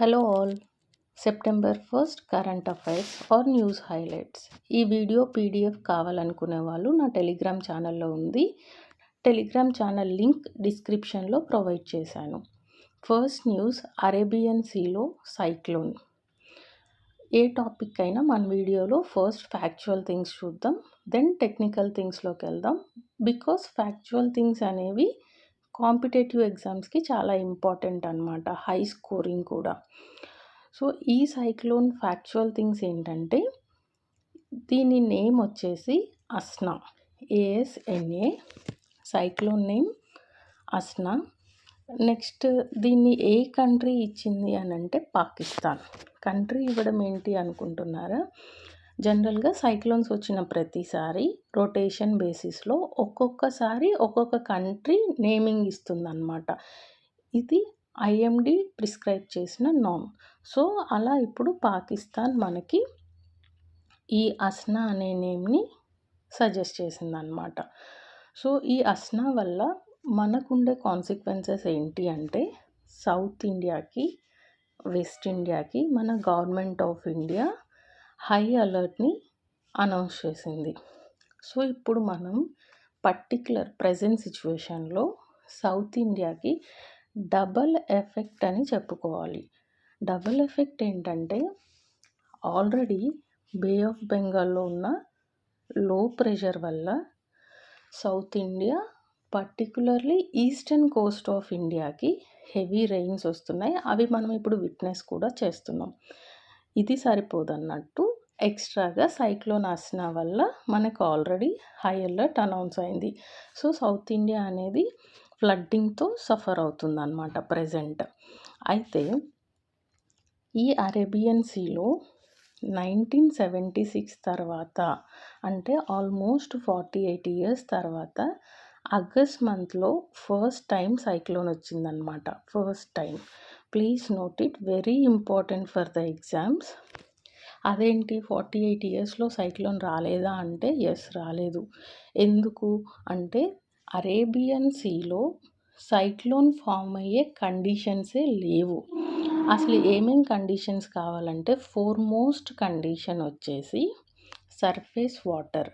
Hello all. September 1 current affairs or news highlights. ఈ video PDF కావాలనుకునే వాళ్ళు నా టెలిగ్రామ్ ఛానల్లో ఉంది. టెలిగ్రామ్ ఛానల్ లింక్ డిస్క్రిప్షన్లో ప్రొవైడ్ చేశాను. ఫస్ట్ న్యూస్, అరేబియన్ సీలో సైక్లోన్. ఏ టాపిక్ అయినా మన వీడియోలో ఫస్ట్ ఫ్యాక్చువల్ థింగ్స్ చూద్దాం, దెన్ టెక్నికల్ థింగ్స్లోకి వెళ్దాం. బికాస్ ఫ్యాక్చువల్ థింగ్స్ అనేవి కాంపిటేటివ్ ఎగ్జామ్స్కి చాలా ఇంపార్టెంట్ అనమాట, హై స్కోరింగ్ కూడా. సో ఈ సైక్లోన్ ఫ్యాక్చువల్ థింగ్స్ ఏంటంటే, దీని నేమ్ వచ్చేసి Asna, ASNA. Cyclone name Asna. Next దీన్ని ఏ కంట్రీ ఇచ్చింది అని అంటే పాకిస్తాన్. కంట్రీ ఇవ్వడం ఏంటి అనుకుంటున్నారా? జనరల్గా సైక్లోన్స్ వచ్చిన ప్రతిసారి రొటేషన్ బేసిస్లో ఒక్కొక్కసారి ఒక్కొక్క కంట్రీ నేమింగ్ ఇస్తుందన్నమాట. ఇది IMD ప్రిస్క్రైబ్ చేసిన నామ్. సో అలా ఇప్పుడు పాకిస్తాన్ మనకి ఈ అస్నా అనే నేమ్ని సజెస్ట్ చేసిందనమాట. సో ఈ అస్నా వల్ల మనకుండే కాన్సిక్వెన్సెస్ ఏంటి అంటే, సౌత్ ఇండియాకి, వెస్ట్ ఇండియాకి మన గవర్నమెంట్ ఆఫ్ ఇండియా హై అలర్ట్ని అనౌన్స్ చేసింది. సో ఇప్పుడు మనం పర్టిక్యులర్ ప్రజెంట్ సిచ్యువేషన్లో సౌత్ ఇండియాకి డబల్ ఎఫెక్ట్ అని చెప్పుకోవాలి. డబల్ ఎఫెక్ట్ ఏంటంటే, ఆల్రెడీ బే ఆఫ్ బెంగాల్లో ఉన్న లో ప్రెషర్ వల్ల south India, particularly eastern coast of ఇండియాకి హెవీ రెయిన్స్ వస్తున్నాయి. అవి మనం ఇప్పుడు విట్నెస్ కూడా చేస్తున్నాం. ఇది సరిపోదన్నట్టు ఎక్స్ట్రాగా సైక్లోన్ అస్నా వల్ల మనకు ఆల్రెడీ హై అలర్ట్ అనౌన్స్ అయింది. సో సౌత్ ఇండియా అనేది ఫ్లడ్డింగ్తో సఫర్ అవుతుందన్నమాట ప్రజెంట్. అయితే ఈ అరేబియన్ సీలో 1976 తర్వాత, అంటే ఆల్మోస్ట్ 48 ఇయర్స్ తర్వాత ఆగస్ట్ మంత్లో ఫస్ట్ టైం సైక్లోన్ వచ్చిందనమాట. First time. Please note it, very important for the exams. అదేంటి 48 ఇయర్స్లో సైక్లోన్ రాలేదా అంటే, ఎస్ రాలేదు. ఎందుకు అంటే, అరేబియన్ సీలో సైక్లోన్ ఫామ్ అయ్యే కండిషన్సే లేవు. అసలు ఏమేం కండిషన్స్ కావాలంటే, ఫోర్మోస్ట్ కండిషన్ వచ్చేసి సర్ఫేస్ వాటర్.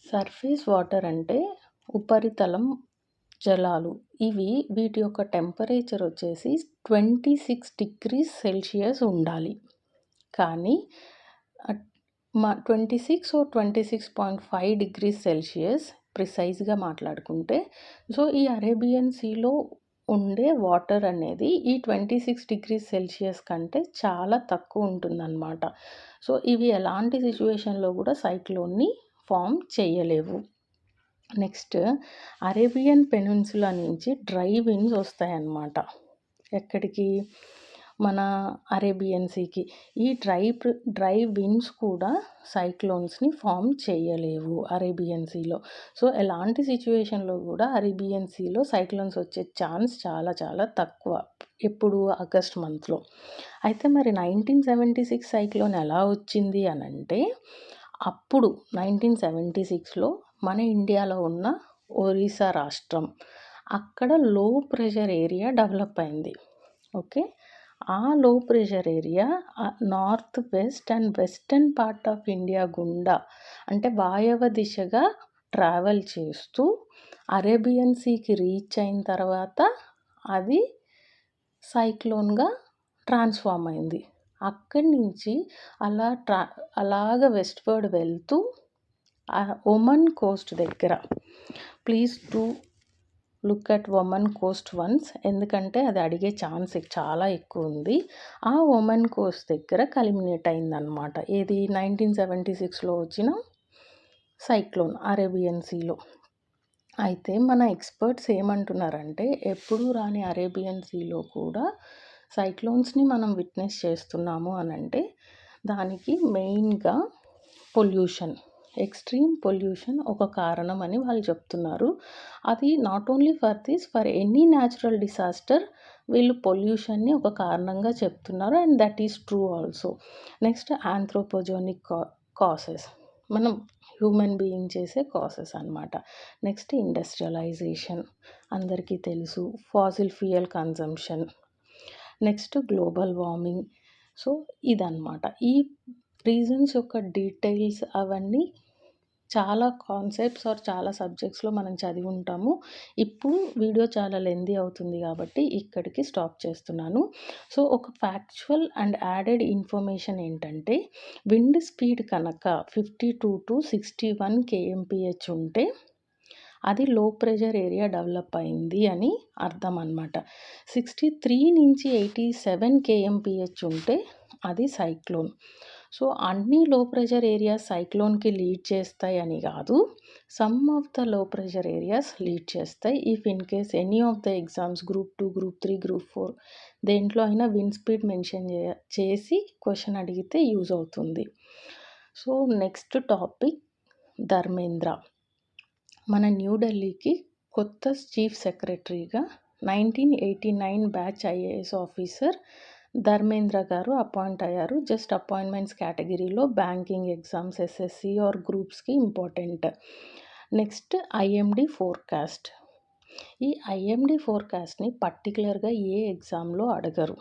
సర్ఫేస్ వాటర్ అంటే ఉపరితలం జలాలు. వీటి యొక్క టెంపరేచర్ వచ్చేసి 26 degrees సెల్సియస్ ఉండాలి. కానీ 26 or 26.5 degrees సెల్సియస్ ప్రిసైజ్గా మాట్లాడుకుంటే. సో ఈ అరేబియన్ సీలో ఉండే వాటర్ అనేది ఈ 26 degrees సెల్సియస్ కంటే చాలా తక్కువ ఉంటుందన్నమాట. సో ఇవి ఎలాంటి సిచ్యువేషన్లో కూడా సైక్లోన్ని ఫామ్ చేయలేవు. నెక్స్ట్, అరేబియన్ పెనిన్సులా నుంచి డ్రై విండ్స్ వస్తాయన్నమాట. ఎక్కడికి? మన అరేబియన్ సీకి. ఈ డ్రై విండ్స్ కూడా సైక్లోన్స్ని ఫామ్ చేయలేవు అరేబియన్ సీలో. సో ఎలాంటి సిచ్యువేషన్లో కూడా అరేబియన్ సీలో సైక్లోన్స్ వచ్చే ఛాన్స్ చాలా చాలా తక్కువ. ఎప్పుడు? ఆగస్ట్ మంత్లో. అయితే మరి 1976 సైక్లోన్ ఎలా వచ్చింది అని అంటే, అప్పుడు 1976లో మన ఇండియాలో ఉన్న ఒరిస్సా రాష్ట్రం, అక్కడ లో ప్రెషర్ ఏరియా డెవలప్ అయింది. ఓకే, ఆ లో pressure area north west and western part of India గుండా, అంటే వాయవ్య దిశగా ట్రావెల్ చేస్తూ అరేబియన్ సీకి రీచ్ అయిన తర్వాత అది సైక్లోన్గా ట్రాన్స్ఫార్మ్ అయింది. అక్కడి నుంచి అలాగ వెస్ట్వర్డ్ వెళ్తూ ఒమన్ కోస్ట్ దగ్గర, please do look at Oman Coast once, ఎందుకంటే అది అడిగే ఛాన్స్ చాలా ఎక్కువ ఉంది. ఆ ఒమన్ కోస్ట్ దగ్గర కల్మినేట్ అయిందనమాట. ఏది? 1976లో వచ్చిన సైక్లోన్ అరేబియన్ సీలో. అయితే మన ఎక్స్పర్ట్స్ ఏమంటున్నారంటే, ఎప్పుడూ రాని అరేబియన్ సీలో కూడా సైక్లోన్స్ని మనం విట్నెస్ చేస్తున్నాము అని అంటే, దానికి మెయిన్గా పొల్యూషన్, ఎక్స్ట్రీమ్ పొల్యూషన్ ఒక కారణం అని వాళ్ళు చెప్తున్నారు. అది not only for any natural disaster వీళ్ళు పొల్యూషన్ని ఒక కారణంగా చెప్తున్నారు, and that is true also. Next, anthropogenic causes, మనం హ్యూమన్ బీయింగ్ చేసే కాసెస్ అనమాట. నెక్స్ట్, ఇండస్ట్రియలైజేషన్ అందరికీ తెలుసు. Fossil fuel consumption. Next global warming. So ఇదనమాట. ఈ రీజన్స్ యొక్క డీటెయిల్స్ అవన్నీ చాలా కాన్సెప్ట్స్ ఆర్ చాలా సబ్జెక్ట్స్లో మనం చదివి ఉంటాము. ఇప్పుడు వీడియో చాలా లెంతీ అవుతుంది కాబట్టి ఇక్కడికి స్టాప్ చేస్తున్నాను. సో ఒక ఫ్యాక్చువల్ అండ్ యాడెడ్ ఇన్ఫర్మేషన్ ఏంటంటే, విండ్ స్పీడ్ కనుక 52 to 61 kmph ఉంటే అది లో ప్రెషర్ ఏరియా డెవలప్ అయింది అని అర్థం అనమాట. 63 నుంచి 87 kmph ఉంటే అది సైక్లోన్. సో అన్ని లో ప్రెషర్ ఏరియాస్ సైక్లోన్కి లీడ్ చేస్తాయి అని కాదు, some of the low pressure areas lead చేస్తాయి. If in case any of the exams group 2, group 3, group 4 దేంట్లో అయినా విండ్ స్పీడ్ మెన్షన్ చేసి క్వశ్చన్ అడిగితే యూజ్ అవుతుంది. So next topic Dharmendra. మన న్యూఢిల్లీకి కొత్త చీఫ్ సెక్రటరీగా 1989 batch IAS officer Dharmendra garu appoint అయ్యారు. జస్ట్ అపాయింట్మెంట్స్ కేటగిరీలో బ్యాంకింగ్ ఎగ్జామ్స్, ఎస్ఎస్సి ఆర్ గ్రూప్స్కి ఇంపార్టెంట్. Next IMD forecast. ఈ ఐఎండి ఫోర్కాస్ట్ని పర్టికులర్గా ఏ ఎగ్జామ్లో అడగరు,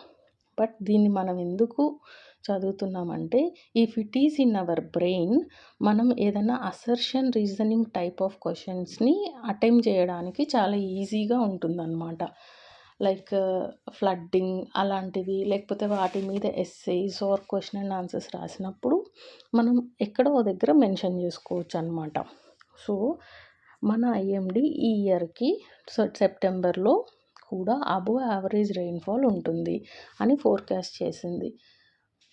బట్ దీన్ని మనం ఎందుకు చదువుతున్నామంటే, if it is in our brain, మనం ఏదైనా అసర్షన్ రీజనింగ్ టైప్ ఆఫ్ క్వశ్చన్స్ని అటెంప్ట్ చేయడానికి చాలా ఈజీగా ఉంటుందన్నమాట. లైక్ ఫ్లడ్డింగ్ అలాంటివి, లేకపోతే వాటి మీద essays or question and answers రాసినప్పుడు మనం ఎక్కడో దగ్గర మెన్షన్ చేసుకోవచ్చు అనమాట. సో మన ఐఎండి ఈ ఇయర్కి సెప్టెంబర్లో కూడా అబోవ్ యావరేజ్ రెయిన్ఫాల్ ఉంటుంది అని ఫోర్కాస్ట్ చేసింది.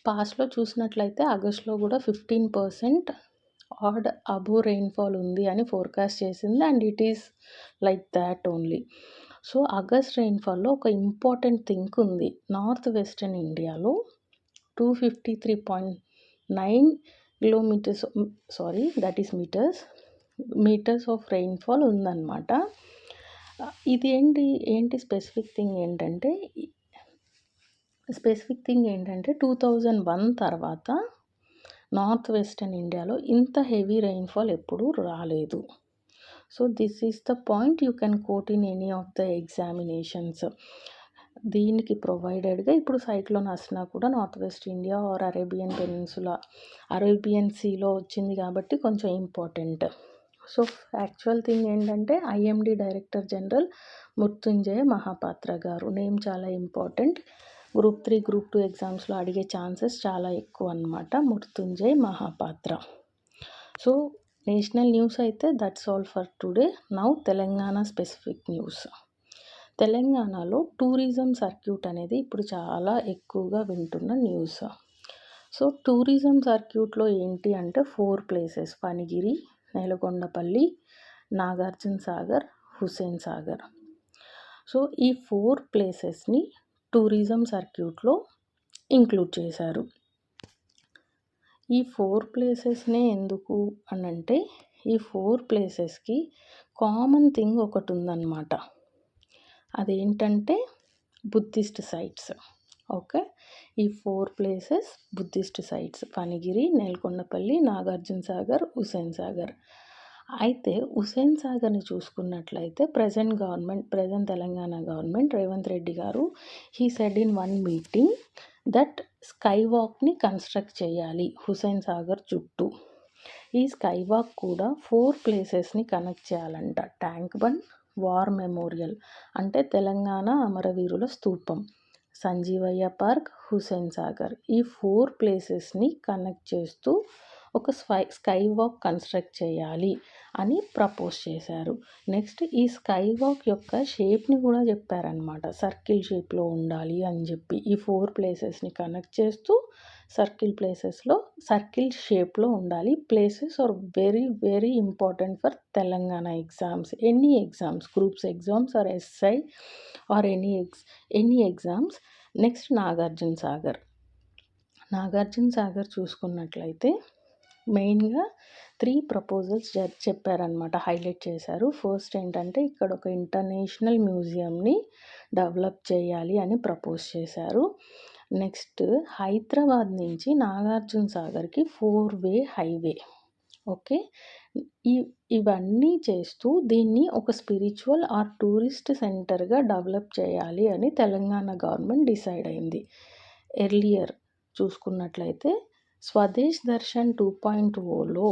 పాస్ట్లో చూసినట్లయితే ఆగస్ట్లో కూడా 15% ఆడ్ అబోవ్ రెయిన్ఫాల్ ఉంది అని ఫోర్కాస్ట్ చేసింది, and it is like that only. So August రెయిన్ఫాల్లో ఒక ఇంపార్టెంట్ థింగ్ ఉంది. నార్త్ వెస్టర్న్ ఇండియాలో 253.9 kilometres that is metres of rainfall ఉందన్నమాట. ఇది ఏంటి స్పెసిఫిక్ థింగ్ ఏంటంటే 2001 తర్వాత నార్త్ వెస్టర్న్ ఇండియాలో ఇంత హెవీ రెయిన్ఫాల్ ఎప్పుడూ రాలేదు. So this is the point you can quote in any of the examinations. దీనికి ప్రొవైడెడ్గా ఇప్పుడు సైక్లోన్ హస్నా కూడా north west India or Arabian సీలో వచ్చింది కాబట్టి కొంచెం ఇంపార్టెంట్. సో యాక్చువల్ థింగ్ ఏంటంటే, IMD director general Mrityunjay Mahapatra garu. Name చాలా ఇంపార్టెంట్. గ్రూప్ 3, గ్రూప్ 2 ఎగ్జామ్స్లో అడిగే ఛాన్సెస్ చాలా ఎక్కువ అన్నమాట. Mrityunjay Mahapatra. So national news అయితే that's all for today. Now Telangana specific news. తెలంగాణలో టూరిజం సర్క్యూట్ అనేది ఇప్పుడు చాలా ఎక్కువగా వింటున్న న్యూస్. సో టూరిజం సర్క్యూట్లో ఏంటి అంటే 4 ప్లేసెస్: ఫణిగిరి, నేలకొండపల్లి, నాగార్జున సాగర్, హుస్సేన్ సాగర్. సో ఈ 4 ప్లేసెస్ని టూరిజం సర్క్యూట్లో ఇంక్లూడ్ చేశారు. ఈ 4 ప్లేసెస్నే ఎందుకు అనంటే, ఈ 4 ప్లేసెస్కి కామన్ థింగ్ ఒకటి ఉందన్నమాట. అదేంటంటే బుద్ధిస్ట్ సైట్స్. ఓకే, ఈ 4 places Buddhist sites: Phanigiri, Nelakondapalli, Nagarjuna Sagar, Hussain Sagar. అయితే హుస్సేన్ సాగర్ని చూసుకున్నట్లయితే present Telangana government Revanth Reddy garu he said in one meeting that sky వాక్ని కన్స్ట్రక్ట్ చేయాలి హుస్సేన్ సాగర్ చుట్టూ. ఈ స్కై వాక్ కూడా 4 ప్లేసెస్ని కనెక్ట్ చేయాలంట. ట్యాంక్ బండ్, వార్ మెమోరియల్ అంటే తెలంగాణ అమరవీరుల స్తూపం, సంజీవయ్య పార్క్, హుస్సేన్ సాగర్. ఈ 4 ప్లేసెస్ని కనెక్ట్ చేస్తూ ఒక స్కై వాక్ కన్స్ట్రక్ట్ చేయాలి అని ప్రపోజ్ చేశారు. నెక్స్ట్ ఈ స్కై వాక్ యొక్క షేప్ని కూడా చెప్పారనమాట. సర్కిల్ షేప్లో ఉండాలి అని చెప్పి ఈ 4 ప్లేసెస్ని కనెక్ట్ చేస్తూ సర్కిల్ షేప్లో ఉండాలి. Places are very very important for Telangana exams, any exams, groups exams or SI or any exams. Next Nagarjuna Sagar చూసుకున్నట్లయితే మెయిన్గా 3 ప్రపోజల్స్ చెప్పారనమాట, హైలైట్ చేశారు. ఫస్ట్ ఏంటంటే, ఇక్కడ ఒక ఇంటర్నేషనల్ మ్యూజియంని డెవలప్ చేయాలి అని ప్రపోజ్ చేశారు. నెక్స్ట్ హైదరాబాద్ నుంచి నాగార్జున సాగర్కి 4-way హైవే, ఓకే. ఇ ఇవన్నీ చేస్తూ దీన్ని ఒక స్పిరిచువల్ ఆర్ టూరిస్ట్ సెంటర్‌గా డెవలప్ చేయాలి అని తెలంగాణ గవర్నమెంట్ డిసైడ్ అయింది. ఎర్లియర్ చూసుకున్నట్లయితే స్వదేశ్ దర్శన్ 2.0లో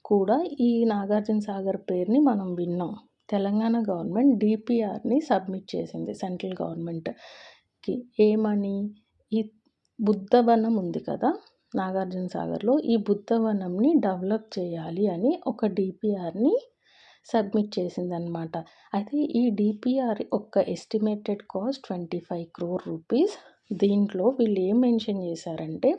కూడా ఈ నాగార్జున సాగర్ పేరుని మనం విన్నాం. తెలంగాణ గవర్నమెంట్ డీపీఆర్‌ని సబ్మిట్ చేసింది సెంట్రల్ గవర్నమెంట్‌కి. ఏమని? ఈ బుద్ధవనం ఉంది కదా నాగార్జున సాగర్‌లో, ఈ బుద్ధవనంని డెవలప్ చేయాలి అని ఒక డీపీఆర్‌ని సబ్మిట్ చేసిందనమాట. అయితే ఈ డీపీఆర్ యొక్క ఎస్టిమేటెడ్ కాస్ట్ 25 crore రూపీస్. దీంట్లో వీళ్ళు ఏం మెన్షన్ చేశారంటే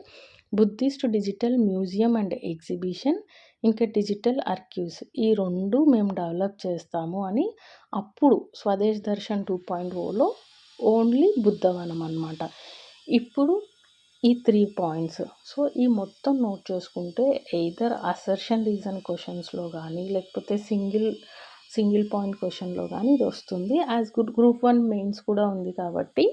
Buddhist digital museum and exhibition, ఇంకా డిజిటల్ ఆర్కీవ్స్ ఈ 2 మేము డెవలప్ చేస్తాము అని అప్పుడు స్వదేశ్ దర్శన్ 2.0లో ఓన్లీ బుద్ధవనం అనమాట. ఇప్పుడు ఈ 3 పాయింట్స్. సో ఈ మొత్తం నోట్ చేసుకుంటే ఎయిదర్ అసర్షన్ రీజన్ క్వెషన్స్‌లో గానీ, లేకపోతే సింగిల్ పాయింట్ క్వెషన్‌లో గానీ ఇది వస్తుంది. యాజ్ గ్రూప్ 1 మెయిన్స్ కూడా ఉంది కాబట్టి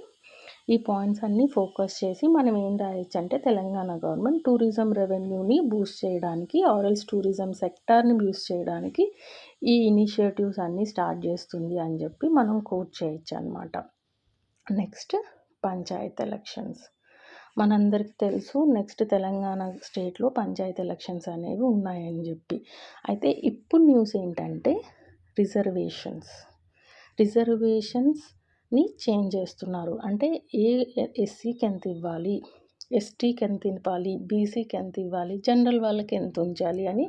ఈ పాయింట్స్ అన్నీ ఫోకస్ చేసి మనం ఏం రాయొచ్చంటే తెలంగాణ గవర్నమెంట్ టూరిజం రెవెన్యూని బూస్ట్ చేయడానికి ఆర్ ఎల్స్ టూరిజం సెక్టార్‌ని బూస్ట్ చేయడానికి ఈ ఇనిషియేటివ్స్ అన్నీ స్టార్ట్ చేస్తుంది అని చెప్పి మనం కోట్ చేయొచ్చనమాట. Next panchayat elections. మనందరికీ తెలుసు నెక్స్ట్ తెలంగాణ స్టేట్లో పంచాయత్ ఎలక్షన్స్ అనేవి ఉన్నాయని చెప్పి. అయితే ఇప్పుడు న్యూస్ ఏంటంటే రిజర్వేషన్స్‌ని చేంజ్ చేస్తున్నారు. అంటే ఎస్సీకి ఎంత ఇవ్వాలి, ఎస్టీకి ఎంత ఇవ్వాలి, బీసీకి ఎంత ఇవ్వాలి, జనరల్ వాళ్ళకి ఎంత ఉంచాలి అని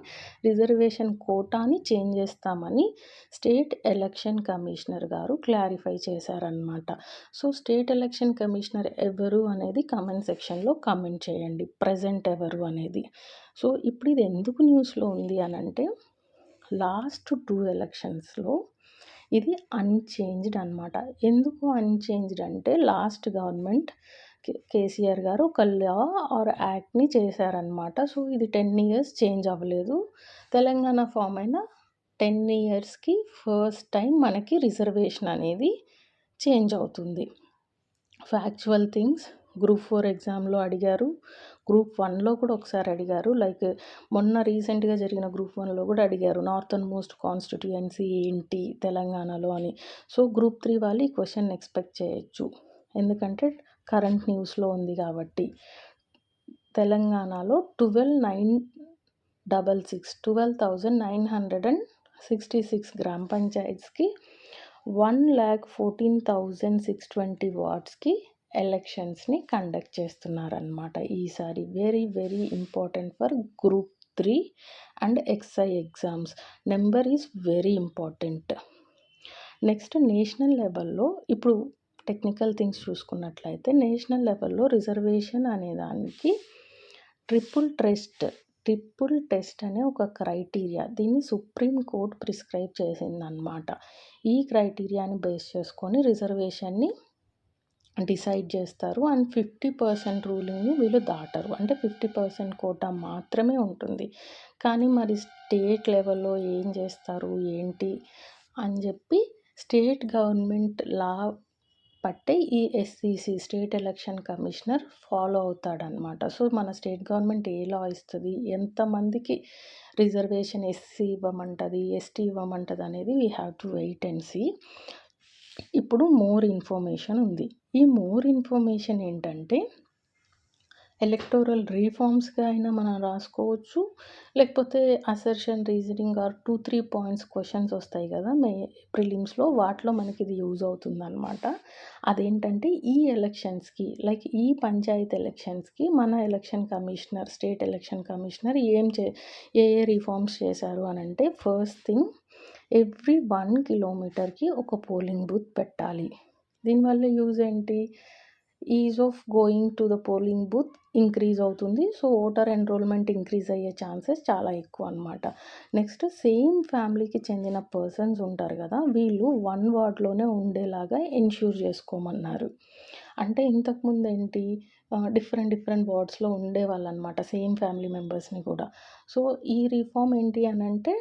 రిజర్వేషన్ కోటాని చేంజ్ చేస్తామని స్టేట్ ఎలక్షన్ కమిషనర్ గారు క్లారిఫై చేశారనమాట. సో స్టేట్ ఎలక్షన్ కమిషనర్ ఎవరు అనేది కామెంట్ సెక్షన్‌లో కామెంట్ చేయండి. ప్రెజెంట్ ఎవరు అనేది. సో ఇప్పుడు ఇది ఎందుకు న్యూస్‌లో ఉంది అనంటే లాస్ట్ 2 ఎలక్షన్స్‌లో ఇది అన్‌చేంజ్డ్ అనమాట. ఎందుకు అన్‌చేంజ్డ్ అంటే లాస్ట్ గవర్నమెంట్ కేసీఆర్ గారు ఒక లా ఆర్ యాక్ట్‌ని చేశారనమాట. సో ఇది 10 years చేంజ్ అవ్వలేదు. తెలంగాణ ఫామ్ అయిన 10 yearsకి ఫస్ట్ టైం మనకి రిజర్వేషన్ అనేది చేంజ్ అవుతుంది. ఫ్యాక్చువల్ థింగ్స్ గ్రూప్ 4 ఎగ్జామ్‌లో అడిగారు. గ్రూప్ 1లో కూడా ఒకసారి అడిగారు. లైక్ మొన్న రీసెంట్‌గా జరిగిన గ్రూప్ 1లో కూడా అడిగారు. నార్థన్ మోస్ట్ కాన్స్టిట్యుయెన్సీ ఏంటి తెలంగాణలో అని. సో గ్రూప్ 3 వాళ్ళు ఈ క్వెషన్ ఎక్స్పెక్ట్ చేయొచ్చు. ఎందుకంటే కరెంట్ న్యూస్‌లో ఉంది కాబట్టి. తెలంగాణలో 12,966 గ్రామ పంచాయత్స్‌కి 1,14,620 వార్డ్స్‌కి ఎలక్షన్స్‌ని కండక్ట్ చేస్తున్నారనమాట ఈసారి. Very very important for group 3 and xi exams. Number is very important. Next national లెవెల్లో ఇప్పుడు టెక్నికల్ థింగ్స్ చూసుకున్నట్లయితే నేషనల్ లెవెల్లో రిజర్వేషన్ అనే దానికి ట్రిపుల్ టెస్ట్ అనే ఒక క్రైటీరియా దీన్ని సుప్రీం కోర్ట్ ప్రిస్క్రైబ్ చేసిందనమాట. ఈ క్రైటీరియాని బేస్ చేసుకొని రిజర్వేషన్ని డిసైడ్ చేస్తారు. అండ్ 50% రూలింగ్ని వీళ్ళు దాటరు. అంటే 50% కోటా మాత్రమే ఉంటుంది. కానీ మరి స్టేట్ లెవెల్లో ఏం చేస్తారు ఏంటి అని చెప్పి స్టేట్ గవర్నమెంట్ లా పట్టే ఈ SEC state election commissioner follow అవుతాడనమాట. సో మన స్టేట్ గవర్నమెంట్ ఏ లా ఇస్తుంది, ఎంతమందికి రిజర్వేషన్ ఎస్సీ ఇవ్వమంటుంది, ఎస్టీ ఇవ్వమంటుంది అనేది we have to wait and see. ఇప్పుడు మోర్ ఇన్ఫర్మేషన్ ఉంది. ఈ మోర్ ఇన్ఫర్మేషన్ ఏంటంటే ఎలక్టోరల్ రీఫార్మ్స్‌గా అయినా మనం రాసుకోవచ్చు. లేకపోతే assertion reasoning or 2-3 points questions వస్తాయి కదా ప్రిలిమ్స్‌లో వాటిలో మనకి ఇది యూజ్ అవుతుందనమాట. అదేంటంటే ఈ ఎలక్షన్స్‌కి లైక్ ఈ పంచాయత్ ఎలక్షన్స్‌కి మన election commissioner state election commissioner ఏ రీఫార్మ్స్ చేశారు అనంటే ఫస్ట్ థింగ్ ఎవ్రీ 1 kilometerకి ఒక పోలింగ్ బూత్ పెట్టాలి. దీనివల్ల యూజ్ ఏంటి? Is of going to the polling booth increase అవుతుంది. సో ఓటర్ ఎన్రోల్మెంట్ ఇంక్రీజ్ అయ్యే ఛాన్సెస్ చాలా ఎక్కువ అనమాట. నెక్స్ట్ సేమ్ ఫ్యామిలీకి చెందిన పర్సన్స్ ఉంటారు కదా వీళ్ళు 1 వార్డ్‌లోనే ఉండేలాగా ఎన్ష్యూర్ చేసుకోమన్నారు. అంటే ఇంతకుముందు ఏంటి డిఫరెంట్ వార్డ్స్‌లో ఉండేవాళ్ళనమాట సేమ్ ఫ్యామిలీ మెంబర్స్‌ని కూడా. సో ఈ రిఫార్మ్ ఏంటి అనంటే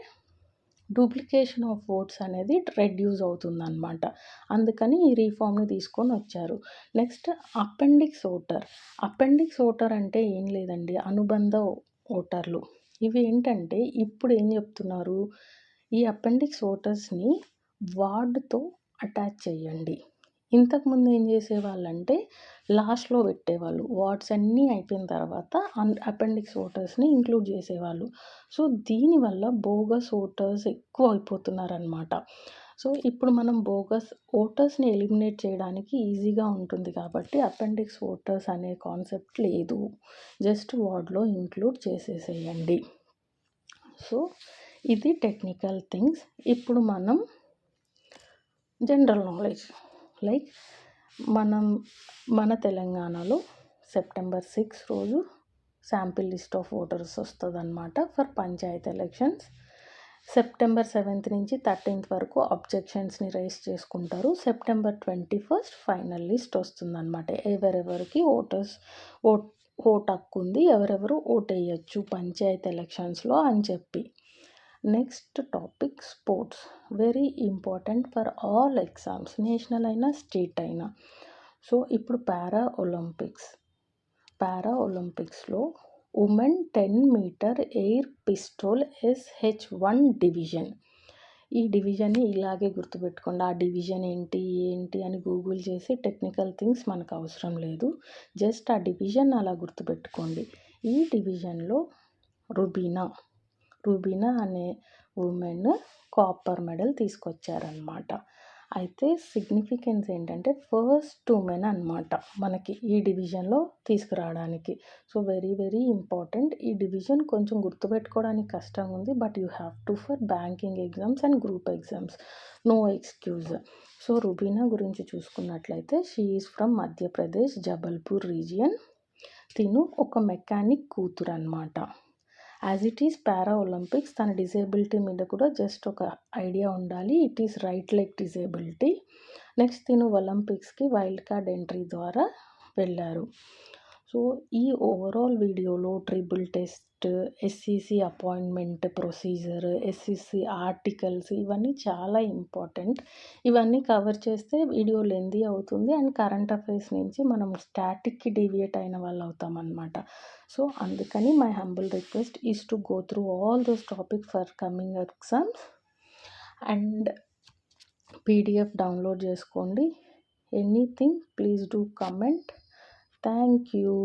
డూప్లికేషన్ ఆఫ్ ఓట్స్ అనేది రెడ్యూస్ అవుతుందన్నమాట. అందుకని ఈ రీఫార్మ్‌ని తీసుకొని వచ్చారు. నెక్స్ట్ అపెండిక్స్ ఓటర్ అంటే ఏం లేదండి అనుబంధ ఓటర్లు. ఇవి ఏంటంటే ఇప్పుడు ఏం చెప్తున్నారు, ఈ అపెండిక్స్ ఓటర్స్‌ని వార్డ్‌తో అటాచ్ చేయండి. ఇంతకుముందు ఏం చేసేవాళ్ళంటే లాస్ట్‌లో పెట్టేవాళ్ళు. వార్డ్స్ అన్నీ అయిపోయిన తర్వాత అపెండిక్స్ ఓటర్స్‌ని ఇంక్లూడ్ చేసేవాళ్ళు. సో, దీనివల్ల బోగస్ ఓటర్స్ ఎక్కువ అయిపోతున్నారనమాట. సో, ఇప్పుడు మనం బోగస్ ఓటర్స్‌ని ఎలిమినేట్ చేయడానికి ఈజీగా ఉంటుంది కాబట్టి అపెండిక్స్ ఓటర్స్ అనే కాన్సెప్ట్ లేదు. జస్ట్ వార్డ్‌లో ఇంక్లూడ్ చేసేసేయండి. సో, ఇది టెక్నికల్ థింగ్స్. ఇప్పుడు మనం జనరల్ నాలెడ్జ్ లైక్ మన తెలంగాణలో సెప్టెంబర్ 6 రోజు శాంపిల్ లిస్ట్ ఆఫ్ ఓటర్స్ వస్తుందన్నమాట for Panchayat elections. September 7th నుంచి 13th వరకు అబ్జెక్షన్స్ని రైజ్ చేసుకుంటారు. సెప్టెంబర్ 21st ఫైనల్ లిస్ట్ వస్తుందన్నమాట. ఎవరెవరికి ఓట్ హక్కు ఉంది, ఎవరెవరు ఓట్ వేయచ్చు పంచాయత్ ఎలక్షన్స్లో అని చెప్పి. Next topic sports. Very important for all exams, national అయినా స్టేట్ అయినా. సో ఇప్పుడు పారా ఒలింపిక్స్లో women 10 metre air pistol SH1 division. ఈ డివిజన్ని ఇలాగే గుర్తుపెట్టుకోండి. ఆ డివిజన్ ఏంటి అని గూగుల్ చేసి టెక్నికల్ థింగ్స్ మనకు అవసరం లేదు. జస్ట్ ఆ డివిజన్ అలా గుర్తుపెట్టుకోండి. ఈ డివిజన్లో రుబీనా అనే ఉమెన్ కాపర్ మెడల్ తీసుకొచ్చారనమాట. అయితే సిగ్నిఫికెన్స్ ఏంటంటే ఫస్ట్ ఉమెన్ అనమాట మనకి ఈ డివిజన్లో తీసుకురావడానికి. So very very important. ఈ డివిజన్ కొంచెం గుర్తుపెట్టుకోవడానికి కష్టంగా ఉంది, but you have to for banking exams and group exams. No excuse. So Rubina గురించి చూసుకున్నట్లయితే she is from Madhya Pradesh Jabalpur region. తిను ఒక మెకానిక్ కూతురు అనమాట. As it is para Olympics తన డిజేబిలిటీ మీద కూడా జస్ట్ ఒక ఐడియా ఉండాలి. It is right leg disability. Next తిను ఒలింపిక్స్కి వైల్డ్ కార్డ్ ఎంట్రీ ద్వారా వెళ్ళారు. సో ఈ ఓవరాల్ వీడియోలో triple test, SCC appointment procedure, SCC articles ఇవన్నీ చాలా ఇంపార్టెంట్. ఇవన్నీ కవర్ చేస్తే వీడియో లెంతీ అవుతుంది అండ్ కరెంట్ అఫైర్స్ నుంచి మనం స్టాటిక్కి డీవియేట్ అయిన వాళ్ళు అవుతామన్నమాట. సో అందుకని my humble request is to go through all those topic for coming exams and PDF download చేసుకోండి. Anything please do comment. Thank you.